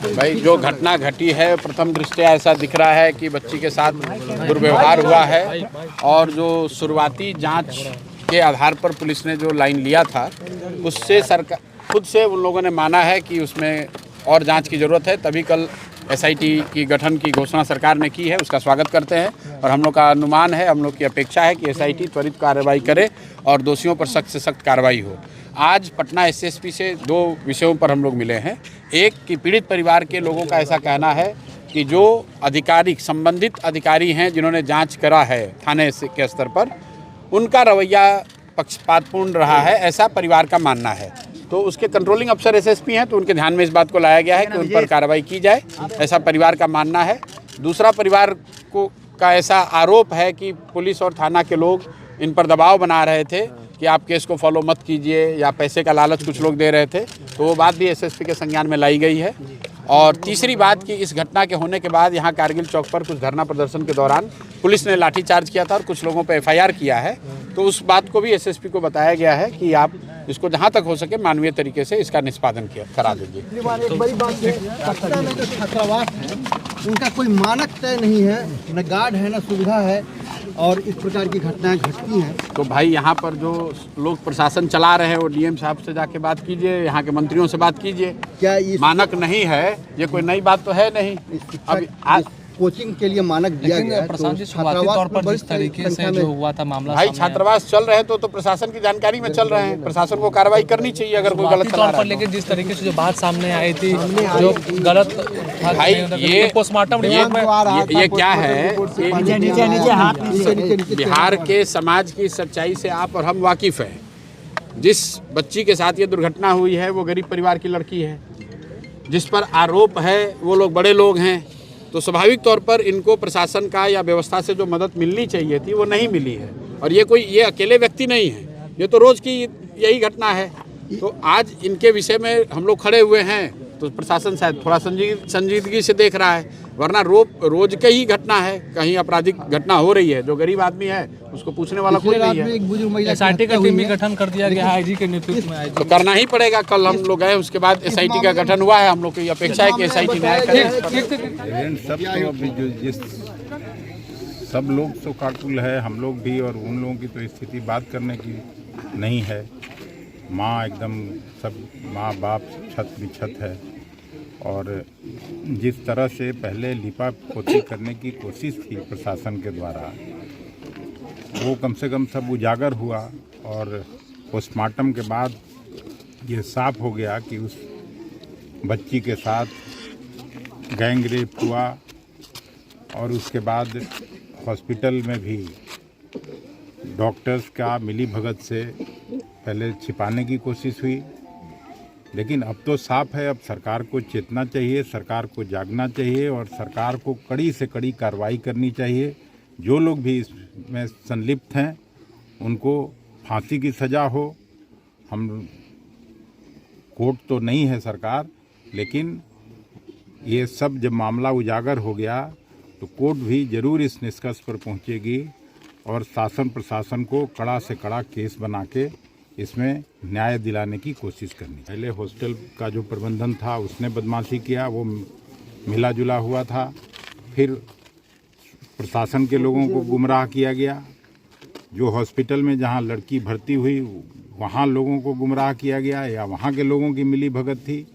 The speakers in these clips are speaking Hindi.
भाई जो घटना घटी है प्रथम दृष्टया ऐसा दिख रहा है कि बच्ची के साथ दुर्व्यवहार हुआ है और जो शुरुआती जांच के आधार पर पुलिस ने जो लाइन लिया था उससे सरकार खुद से उन लोगों ने माना है कि उसमें और जांच की ज़रूरत है, तभी कल एसआईटी की गठन की घोषणा सरकार ने की है। उसका स्वागत करते हैं और हम लोग का अनुमान है, हम लोग की अपेक्षा है कि एसआईटी त्वरित कार्रवाई करे और दोषियों पर सख्त से सख्त कार्रवाई हो। आज पटना एसएसपी से दो विषयों पर हम लोग मिले हैं। एक कि पीड़ित परिवार के लोगों का ऐसा कहना है कि जो अधिकारी संबंधित अधिकारी हैं जिन्होंने जांच करा है थाने के स्तर पर, उनका रवैया पक्षपातपूर्ण रहा है, ऐसा परिवार का मानना है। तो उसके कंट्रोलिंग अफसर एसएसपी हैं, तो उनके ध्यान में इस बात को लाया गया है कि उन पर कार्रवाई की जाए, ऐसा परिवार का मानना है। दूसरा, परिवार को का ऐसा आरोप है कि पुलिस और थाना के लोग इन पर दबाव बना रहे थे कि आप केस को फॉलो मत कीजिए या पैसे का लालच कुछ लोग दे रहे थे, तो वो बात भी एसएसपी के संज्ञान में लाई गई है। और तीसरी बात कि इस घटना के होने के बाद यहाँ कारगिल चौक पर कुछ धरना प्रदर्शन के दौरान पुलिस ने लाठीचार्ज किया था और कुछ लोगों पर एफआईआर किया है, तो उस बात को भी एसएसपी को बताया गया है कि आप इसको जहाँ तक हो सके मानवीय तरीके से इसका निष्पादन करा दीजिए। एक बड़ी बात है, पटना में जो छात्रावास है उनका कोई मानक तय नहीं है, न गार्ड है न सुविधा है, और इस प्रकार की घटनाएं घटती हैं। तो भाई यहाँ पर जो लोग प्रशासन चला रहे हैं वो डीएम साहब से जाके बात कीजिए, यहाँ के मंत्रियों से बात कीजिए। क्या मानक नहीं है, ये कोई नई बात तो है नहीं। अभी कोचिंग के लिए मानक दिया गया है, प्रशासन जी शुरुआती तौर पर जिस तरीके से जो हुआ था मामला, भाई छात्रावास चल रहे तो प्रशासन की जानकारी में चल रहे हैं, प्रशासन को कार्रवाई करनी चाहिए अगर कोई गलत तौर पर। लेकिन जिस तरीके से जो बात सामने आई थी, जो गलत भाई ये पोस्टमार्टम रिपोर्ट ये क्या है, बिहार के समाज की सच्चाई से आप और हम वाकिफ हैं। जिस बच्ची के साथ ये दुर्घटना हुई है वो गरीब परिवार की लड़की है, जिस पर आरोप है वो लोग बड़े लोग हैं, तो स्वाभाविक तौर पर इनको प्रशासन का या व्यवस्था से जो मदद मिलनी चाहिए थी वो नहीं मिली है। और ये अकेले व्यक्ति नहीं है, ये तो रोज़ की यही घटना है। तो आज इनके विषय में हम लोग खड़े हुए हैं तो प्रशासन शायद थोड़ा संजीदगी से देख रहा है, वरना रोज की ही घटना है, कहीं आपराधिक घटना हो रही है, जो गरीब आदमी है उसको पूछने वाला कोई नहीं है। एसआईटी का टीम भी गठन कर दिया गया है आईजी के नेतृत्व में। तो करना ही पड़ेगा, कल हम लोग गए उसके बाद एसआईटी का गठन हुआ है, हम लोग की अपेक्षा है कि एसआईटी न्याय करे। सब लोग तो काकुल है, हम लोग भी, और उन लोगों की तो स्थिति बात करने की नहीं है। माँ एकदम सब माँ बाप छत बिछत है, और जिस तरह से पहले लिपा पोती करने की कोशिश थी प्रशासन के द्वारा, वो कम से कम सब उजागर हुआ। और पोस्टमार्टम के बाद ये साफ हो गया कि उस बच्ची के साथ गैंग रेप हुआ, और उसके बाद हॉस्पिटल में भी डॉक्टर्स का मिली भगत से पहले छिपाने की कोशिश हुई। लेकिन अब तो साफ है, अब सरकार को चेतना चाहिए, सरकार को जागना चाहिए, और सरकार को कड़ी से कड़ी कार्रवाई करनी चाहिए। जो लोग भी इसमें संलिप्त हैं उनको फांसी की सज़ा हो। हम कोर्ट तो नहीं है सरकार, लेकिन ये सब जब मामला उजागर हो गया तो कोर्ट भी ज़रूर इस निष्कर्ष पर पहुंचेगी और शासन प्रशासन को कड़ा से कड़ा केस बना के इसमें न्याय दिलाने की कोशिश करनी। पहले हॉस्टल का जो प्रबंधन था उसने बदमाशी किया, वो मिला जुला हुआ था। फिर प्रशासन के लोगों को गुमराह किया गया। जो हॉस्पिटल में जहां लड़की भर्ती हुई वहां लोगों को गुमराह किया गया, या वहां के लोगों की मिली भगत थी।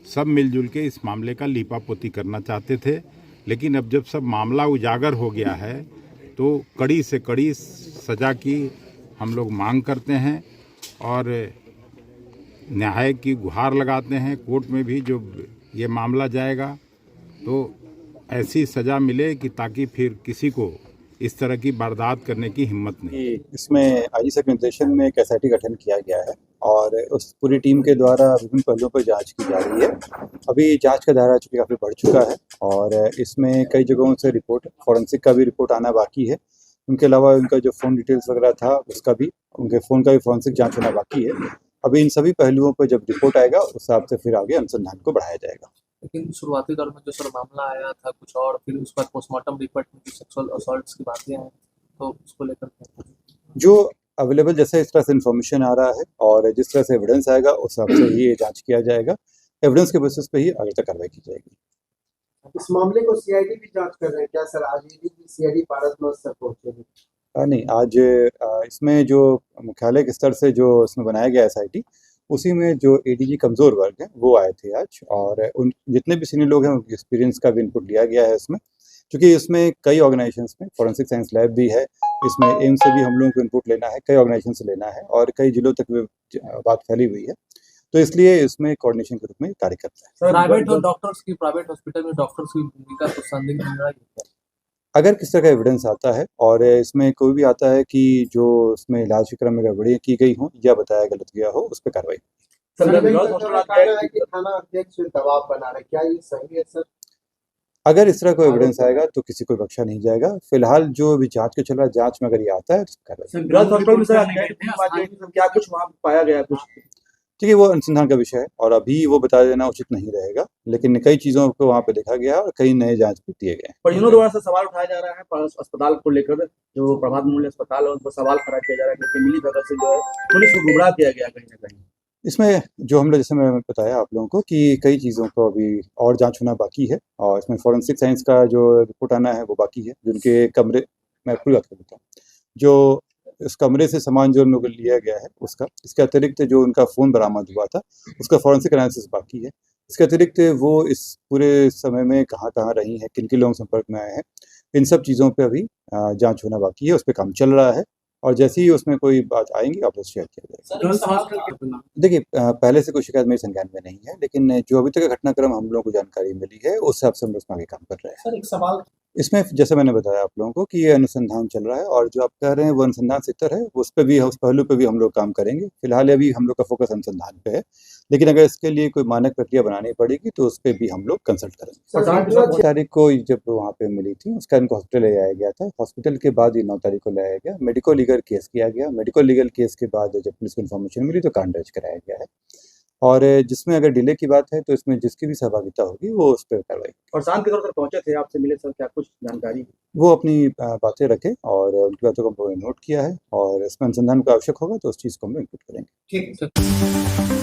सब मिलजुल के इस मामले का लीपापोती करना चाहते थे। लेकिन अब जब सब मामला उजागर हो गया है तो कड़ी से कड़ी सज़ा की हम लोग मांग करते हैं और न्याय की गुहार लगाते हैं। कोर्ट में भी जो ये मामला जाएगा तो ऐसी सज़ा मिले कि ताकि फिर किसी को इस तरह की वारदात करने की हिम्मत नहीं। इसमें आईजी साहब के निर्देशन में एक एसआईटी गठन किया गया है और उस पूरी टीम के द्वारा विभिन्न पहलुओं पर जांच की जा रही है। अभी जांच का दायरा चूँकि काफ़ी बढ़ चुका है और इसमें कई जगहों से रिपोर्ट, फॉरेंसिक का भी रिपोर्ट आना बाकी है। उनके अलावा उनका जो फ़ोन डिटेल्स वगैरह था उसका भी, उनके फ़ोन का भी फॉरेंसिक जाँच होना बाकी है। अभी इन सभी पहलुओं पर जब रिपोर्ट आएगा उस हिसाब से फिर आगे अनुसंधान को बढ़ाया जाएगा। लेकिन शुरुआती दौर में जो सर मामला आया था कुछ और, फिर उस पर पोस्टमार्टम रिपोर्ट में जो सेक्सुअल असॉल्ट्स की बातें हैं तो उसको लेकर जो अवेलेबल जैसे इस तरह से इन्फॉर्मेशन आ रहा है और जिस तरह से एविडेंस आएगा उस हिसाब से ही ये जांच किया जाएगा। एविडेंस के बेसिस पे ही आगे तक कार्रवाई की जाएगी। इस मामले को सीआईडी भी जांच कर रहे हैं क्या सर? आज ईडी की सीआईडी पारस तक पहुंचेगी? नहीं, आज इसमें जो मुख्यालय के स्तर से जो इसमें बनाया गया SIT, उसी में जो ADG कमज़ोर वर्ग हैं वो आए थे आज, और उन जितने भी सीनियर लोग हैं उनके एक्सपीरियंस का भी इनपुट लिया गया है इसमें, क्योंकि इसमें कई ऑर्गेनाइजेशंस में फॉरेंसिक साइंस लैब भी है, इसमें एम्स से भी हम लोगों को इनपुट लेना है, कई ऑर्गेनाइजेशन से लेना है और कई जिलों तक भी बात फैली हुई है, तो इसलिए इसमें कोऑर्डिनेशन के रूप में कार्य करता है। प्राइवेट हॉस्पिटल में डॉक्टर्स की भूमिका तो संदिग्ध नजर आई है। अगर किस तरह का एविडेंस आता है और इसमें कोई भी आता है कि जो इसमें इलाज के क्रम में गड़बड़ी की गई हो या बताया गलत गया हो, उस पर कार्रवाई। थाना अध्यक्ष दबाव बना रहे, क्या ये सही है सर? अगर इस तरह कोई एविडेंस आएगा तो किसी को बख्शा नहीं जाएगा। फिलहाल जो भी जांच के चल रहा है, जांच में अगर ये आता है तो कार्रवाई। क्या कुछ वहाँ पाया गया कुछ? ठीक है, वो अनुसंधान का विषय है और अभी वो बता देना उचित नहीं रहेगा, लेकिन कई चीज़ों को वहाँ पे देखा गया और कई नए जांच भी दिए गए। परिजनों द्वारा से सवाल उठाया जा रहा है अस्पताल को लेकर, जो प्रभात मूल्य अस्पताल है उन पर सवाल खड़ा किया जा रहा है कि मिली भगत से जो है पुलिस को गुमराह किया गया कहीं ना कहीं। इसमें जो हम लोग, जैसे मैंने बताया आप लोगों को कि कई चीज़ों को अभी और जांच होना बाकी है, और इसमें फॉरेंसिक साइंस का जो रिपोर्ट आना है वो बाकी है। जिनके कमरे, मैं पूरी बात करता हूँ, जो इस कमरे से सामान जो उन लोगों को लिया गया है उसका, इसके अतिरिक्त जो उनका फ़ोन बरामद हुआ था उसका फॉरेंसिक एनालिसिस बाकी है। इसके अतिरिक्त वो इस पूरे समय में कहाँ कहाँ रही हैं, किन किन लोगों के संपर्क में आए हैं, इन सब चीज़ों पे अभी जांच होना बाकी है, उस पर काम चल रहा है, और जैसे ही उसमें कोई बात आएंगी आप शेयर किया जाएगा। देखिए, पहले से कोई शिकायत मेरे संज्ञान में नहीं है, लेकिन जो अभी तक का घटनाक्रम हम लोगों को जानकारी मिली है उस हिसाब से हम लोग इसमें आगे काम कर रहे हैं। सर एक सवाल, इसमें जैसे मैंने बताया आप लोगों को कि ये अनुसंधान चल रहा है, और जो आप कह रहे हैं वो अनुसंधान सेक्टर है, उस पर भी, उस पहलू पे भी हम लोग काम करेंगे। फिलहाल अभी हम लोग का फोकस अनुसंधान पे है, लेकिन अगर इसके लिए कोई मानक प्रक्रिया बनानी पड़ेगी तो उस पर भी हम लोग कंसल्ट करेंगे। 9 तारीख को जब वहाँ पे मिली थी उसका इनको हॉस्पिटल ले जाया गया था, हॉस्पिटल के बाद ही 9 तारीख को लाया गया, मेडिको लीगल केस किया गया, मेडिको लीगल केस के बाद जब पुलिस को इन्फॉर्मेशन मिली तो कांड दर्ज कराया गया है, और जिसमें अगर डिले की बात है तो इसमें जिसकी भी सहभागिता होगी वो उस पर कार्रवाई। और शांत के तौर पर पहुंचे थे, आपसे मिले सर, क्या कुछ जानकारी? वो अपनी बातें रखें और उनकी बातों को नोट किया है, और इसमें अनुसंधान को आवश्यक होगा तो उस चीज़ को हम इनपुट करेंगे। ठीक है।